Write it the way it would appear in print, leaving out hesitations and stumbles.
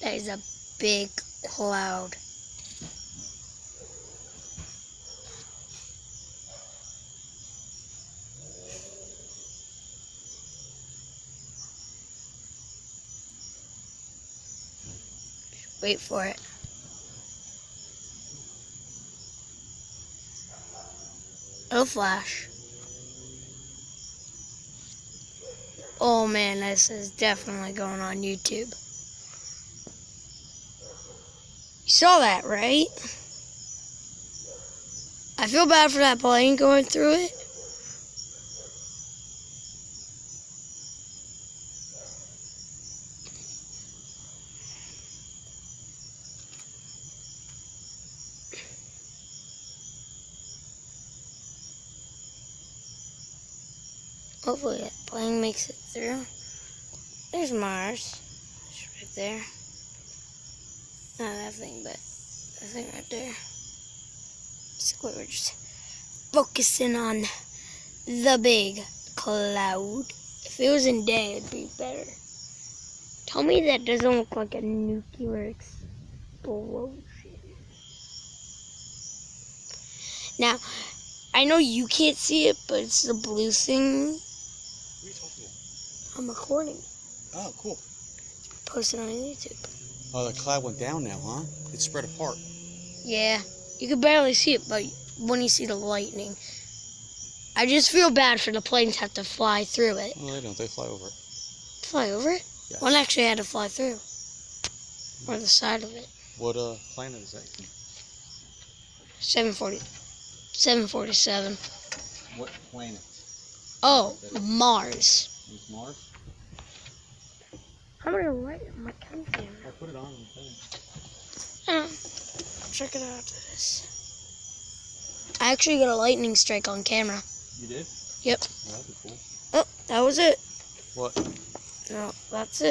That is a big cloud. Wait for it. It'll flash. Oh man, this is definitely going on YouTube. You saw that, right? I feel bad for that plane going through it. Hopefully that plane makes it through. There's Mars. It's right there. Not that thing, but that thing right there. So we're just focusing on the big cloud. If it was in day, it'd be better. Tell me that doesn't look like a nuclear explosion. Now, I know you can't see it, but it's the blue thing. What are you talking about? I'm recording. Oh, cool. Post it on YouTube. Oh, the cloud went down now, huh? It's spread apart. Yeah, you can barely see it, but when you see the lightning, I just feel bad for the planes have to fly through it. No, they don't. They fly over it. Fly over it? Yes. One actually had to fly through. Or the side of it. What planet is that? 747. What planet? Oh, Mars. It's Mars? I'm gonna light my camera. I'll put it on the thing. Check it out after this. I actually got a lightning strike on camera. You did? Yep. Oh, that'd be cool. Oh, that was it. What? No, that's it.